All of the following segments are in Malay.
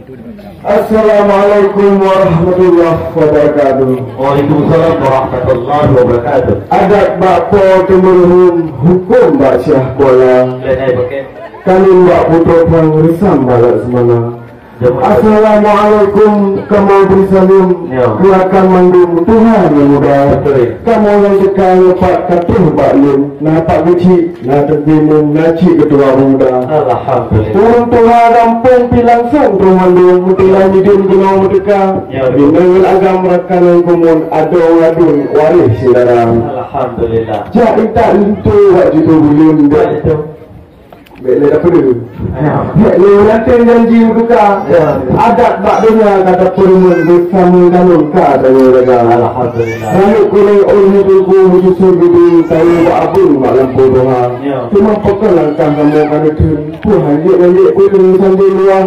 Assalamualaikum warahmatullahi wabarakatuh. Waalaikumsalam warahmatullahi wabarakatuh. Adat bakpo temurun hukum bak syah bola. Kami bak putra perang risam balat semana. Assalamualaikum, kamu bersalim gerakan mandung Tuhan yang muda. Kamu yang dekat lepak katuh baklin, napak kecil, natak bingung, naci ketua muda. Alhamdulillah. Turun Tuhan rampung pilang sang tu mandung, mutilan hidung gunung merdeka. Binangan agam rakanan kumun, adong adun waris silarang. Alhamdulillah. Jadi tak lintu wak jutu bulun. Bela apa dulu? Bela nanti janji buka. Adat bak dunia kata perumun bersama kanun ka tanya raga. Alhamdulillah. Lalu kuning oleh buku musuh bidung tahu bak abun bak lampu doa. Cuma pokok langkah kamu kana tun. Tuhan dia nanti kuning sambil luar.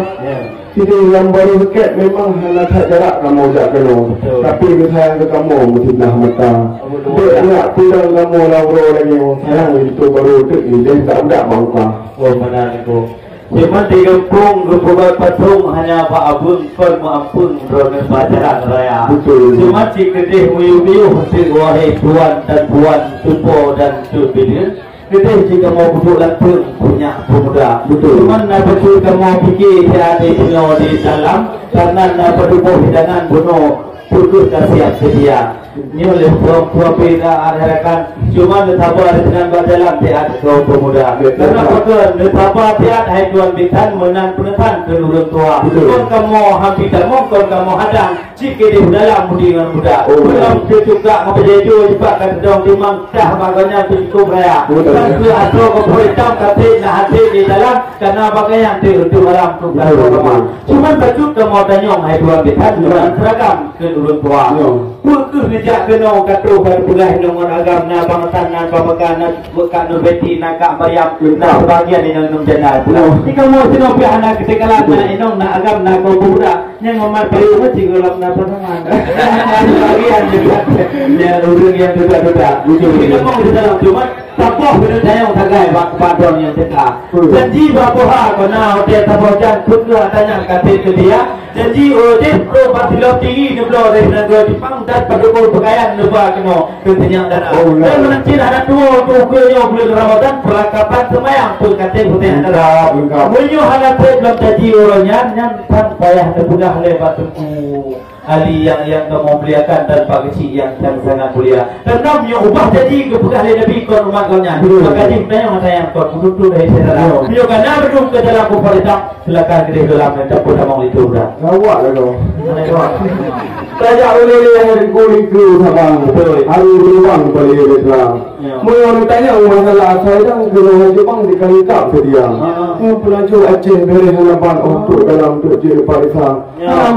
Tidak yang baru dekat memang hanya tak jarak kamu tak kenal. Tapi sayang ke kamu mesti dah mata. Dia nak pulang kamu lauro lagi. Sayang itu baru tu ni dia tak ada bangka. Oh benar itu. Cuma di kampung berbuat patung hanya Pak Abun kon maampun ronen bacaran raya. Betul. Cuma di kedih muyuh-muyuh si wahai tuan dan puan tupo dan tubidin. Kita jika mau duduk langsung punya pemuda. Betul. Cuma nak betul kamu fikir tiada punya di dalam karena nak berdubuh hidangan bunuh putus dah siap sedia. Ini oleh puan beda arahkan. Cuma netapa ada dengan berdalam tiada kaum pemuda. Karena apa? Netapa tiada hai tuan bintan menang penetan ke orang tua. Kon kamu hampir tak kon kamu hadang. Jika di dalam dengan muda. Belum juga memperjeju cepat kan sedang timang dah baganya cukup raya. Kan ke atau ke perintah kata nak hati di dalam karena baganya untuk dalam program. Cuma bacut kamu tanyong hai tuan bintan dengan seragam ke orang tua. Putus nejak kena katuh pada pulai dengan agam na bangsan na pamakan na bukan nubeti na kak bayam na sebagian dengan menjana. Jika mau senang pihak anak ketikalan na inong na agam na kau budak yang memat perlu mesti gelap na pasangan. Sebagian juga ya urang yang duda-duda. Jika mau di dalam cuma tapoh benar saya yang tagai padon yang cekah. Janji bapoha kena hotel tapojan putra tanya kata ke dia. Janji hotel pro patilop tinggi neblo dari negara Jepang dan padukul pakaian nebah kena kenyang dan dan menancir ada dua kukunya bulan Ramadan perlengkapan semayang pun kata hotel adalah. Munyo halat belum janji orangnya yang tan payah nebudah lebat tuku. Ali yang kamu muliakan dan Pak Kecil yang sangat mulia. Karena punya ubah jadi kebukaan Nabi kon umat kaunya. Maka dia yang sayang kon betul dari saudara. Punya karena berdua ke dalam kufarita silakan ke dalam dan dapur damang itu sudah. Awak lah kau. Saya boleh yang kulit tu sabang. Hari beruang boleh betul. Mereka tanya masalah saya dah kena Jepang dikali tak sedia. Pelajar Aceh dari halaman untuk dalam tu je parisa.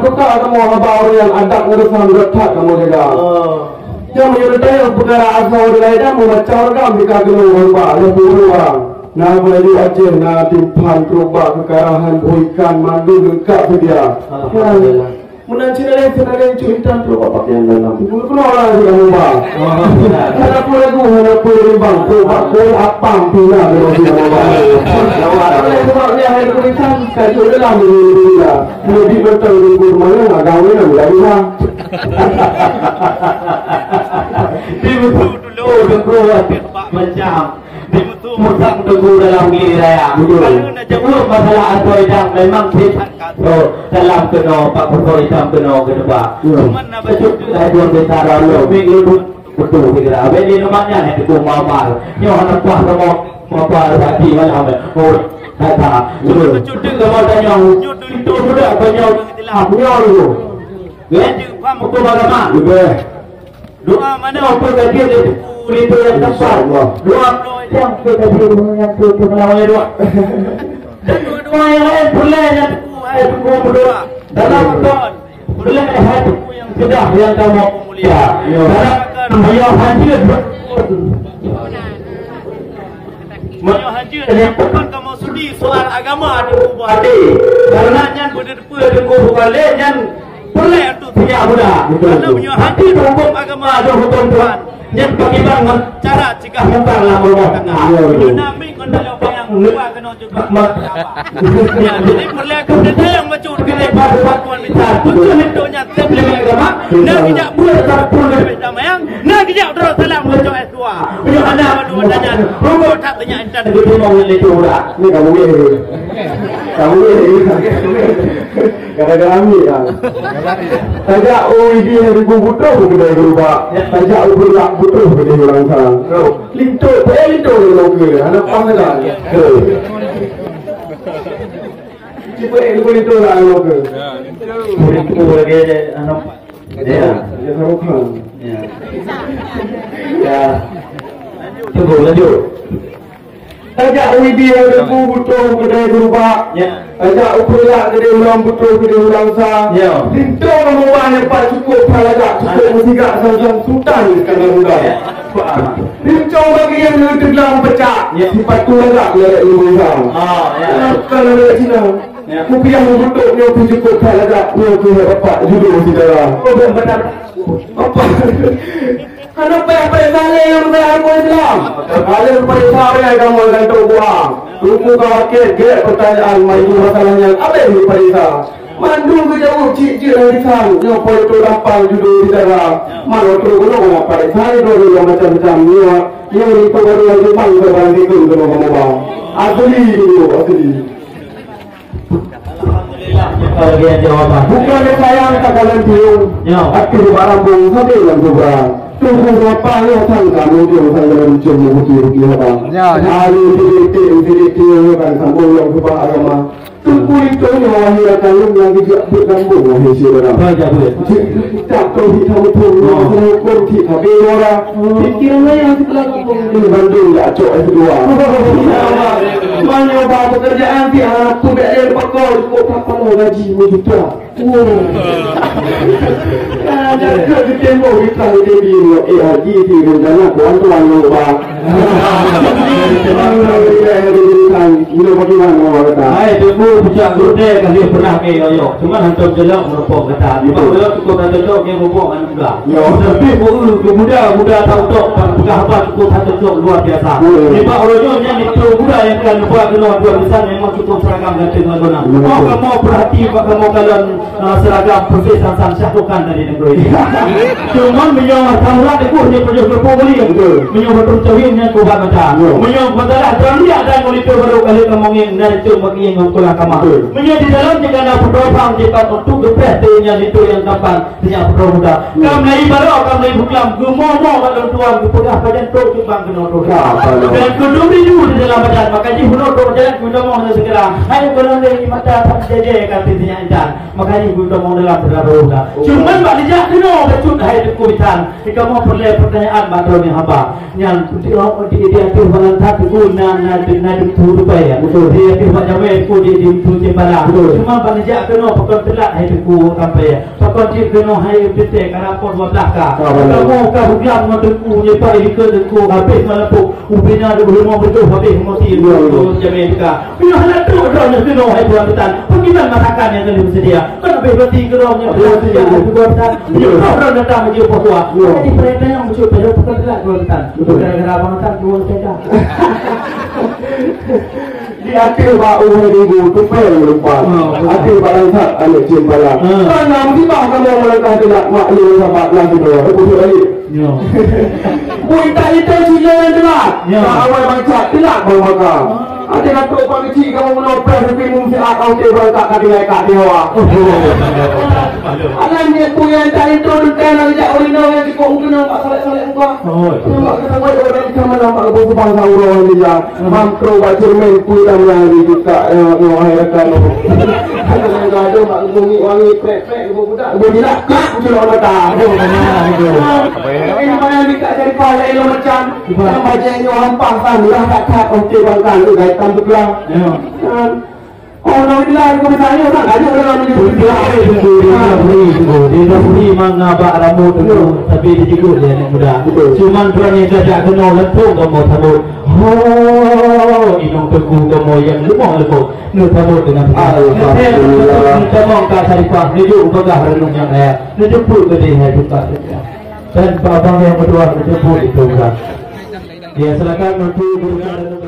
Bukan kamu abang yang adat ngerusan retak kamu jaga. Yang menyertai perkara asal lain dah membaca orang di kaki orang lebih orang. Nah boleh Aceh nah timpan terubah kekarahan ikan mandu lengkap sedia. Menanci lain senarai cuitan terubah pakaian dalam. Kenapa orang yang ubah? Ada pula tu ada pula bang terubah kau apa pina dengan dia ubah. Kalau sebabnya hari tulisan kayu dalam ini dia. Lebih betul di mana agama ni mudah mudah. Dia betul dulu berkeluar tempat macam. Dia betul musang teguh dalam diri raya. Kalau nak jawab masalah asal idam memang tidak kata dalam kena Pak Profesor idam kena ke depan. Cuma nak bacut tu dah dua besar lalu. Minggu betul kira. Abang ni namanya ni tu mamal. Ni orang kuah sama mamal lagi malam. Oh kata. Bacut tu kamu tanya. Itu sudah banyak istilah. Punya dulu. Ganti faham hukum agama. Doa mana apa kajian itu yang tepat. Doa yang kita yang itu namanya doa. Dan doa yang lain boleh yang aku berdoa dalam tahun boleh hati yang sudah yang kamu mulia. Dalam beliau hadir. Beliau hadir yang bukan kamu sudi soal agama di kubur hati. Karena yang berdua di kubur kali yang boleh untuk punya muda. Karena punya hati hukum agama ada hukum Tuhan. Yang pakai bang cara jika membang lah berbuat tengah. Nami kon dalam yang luar kena juga. Ya, jadi perlaku kita yang macam kita baru minta. Betul hitungnya sebelum agama. Nak kijak buat pun minta mayang. Nak kijak terus salam untuk S2. Punya ada dua tanya. Rokok tak tanya intan. Itu mau itu dah. Ni kamu ni. Kamu ni. Gara-gara ni kan. Tajak OED hari butuh kedai berubah. Tajak berubah butuh kedai orang sang. Linto, linto logo. Anak panggilan. Cipu linto lah logo. Itu lagi anak. Ya, ya kan. Ya. Tunggu lanjut. Tajak OED hari butuh kedai berubah. Ya. Ajak ukuran kedai ulang betul kedai ulang sang. Ya. Linto memang dapat cukup palajak cukup musikat sang sultan sekarang muda. Linto bagi yang tergelam pecah. Sifat tu agak lelak ilmu sang. Ya. Kalau lelak Cina. Kopi yang membentuk dia pun cukup palajak dia pun dapat judul saudara. Oh benar. Apa? Kenapa yang paling salih yang berlaku Islam? Kalau paling salih kamu akan terbuang. Tunggu kau akhir pertanyaan main masalahnya. Apa yang diperiksa? Mandu ke jauh cik-cik dari sang. Yang boleh terdapat judul saudara. Mana terguna apa? Saya dulu yang macam-macam ni. Yang itu baru lagi bang barang itu kalau kamu bang. Asli dulu asli. Bagian jawaban. Bukan sayang tak kalian biung. Tapi barang bung saja yang berang. Tunggu berapa yang sang kamu dia sang dalam cuma bukti apa? Hari ini kan sambung yang berubah agama. Tunggu itu ni orang yang kalau yang dia buat sambung orang siapa? Baca boleh. Tak tahu kita betul. Saya kurti tapi orang fikirnya yang sebelah kampung ini Bandung tak cok kedua. Mana bawa pekerjaan dia tu dia pakar cukup apa gaji juta. Ada kita mau kita jadi haji di rencana tuan-tuan lupa. Ini bagaimana orang kata? Hai, tunggu bincang gede kali pernah ke yo. Cuma hantar jelak meropok kata. Kalau cukup hantar jelak yang meropok kan enggak. Tapi muda tahu tok bukan apa cukup hantar jelak luar biasa. Lima orangnya yang itu muda yang kan buat keluar dua besar memang cukup seragam dan dengan benar. Kamu perhati kamu kalian seragam profesional syahrukan dari negeri ini. Cuma menyong tamulah itu hanya perlu berbeli. Menyong betul cawinnya kubat macam. Menyong betul jangan dia ada monitor baru kali ngomongin dari itu bagi yang kulah kamar. Menyong di dalam jika ada pedoman jika untuk depresinya itu yang kapan punya muda. Kamu lagi baru kamu lagi buklam gumomo kalau tuan kepada badan tu cuma kena tu. Dan kedua itu di dalam badan makanya hunor tu jalan gumomo segera. Hai kalau lagi mata tak jadi katanya intan. Makanya gumomo dalam berlabuh. Cuma balik kena becut hai kuitan. Jika mau pertanyaan baru ni hamba. Yang dia tu balan tak guna nak tu rupaya. Dia tu macam aku di tu jembala. Cuma balik kena pokok telat hai ku sampai. Pokok dia kena hai betul kerana pun belaka. Kamu kau biar mau tu ni pai ke tu habis malam tu ubina ada belum betul habis mesti tu Amerika. Bila hendak tu orang kena hai buat betul. Bagaimana masakan yang kena bersedia? Kena berhenti kerana orang datang menuju Papua. Jadi mereka yang menuju pada pekerjaan Kuantan. Gara-gara Kuantan dua saja. Di akhir bau hari tu pel lupa. Akhir barang tak ada jembalan. Karena mesti bang kamu melangkah tidak maklum sama lagi dua. Betul lagi. Buat itu silakan jelas. Awal baca tidak bawa. Ada nak tu pagi cik kamu menopel tapi mesti akau tebal tak kadang kat dia. Alangnya punya dari tu kan ada orang yang di kau kena tak salah engkau. Mak kita buat orang sama nampak lepas bangsa orang ni ya. Makro baca main punya lagi kita akhirkan. Kalau ada mak bunyi wangi prek-prek budak. Budak kak jual mata. Ini mana dekat dari pala elok macam yang bacanya orang pasang lah kat okey bangkan tu guys. Tanpa kelang. Orang bilang aku bertanya orang ada orang menyebut dia. Dia beri mengabak rambut tu tapi dicikut dia ni muda. Cuman tuan yang dah kena lentuk kamu tahu. Oh, inong teguh kamu yang lemah. Nu tahu dengan alhamdulillah. Kamu kat syarifah ni juga bagah renung yang dia. Ni jemput ke dia juga. Dan babang yang kedua menjemput itu kan. Ya silakan nanti berbicara.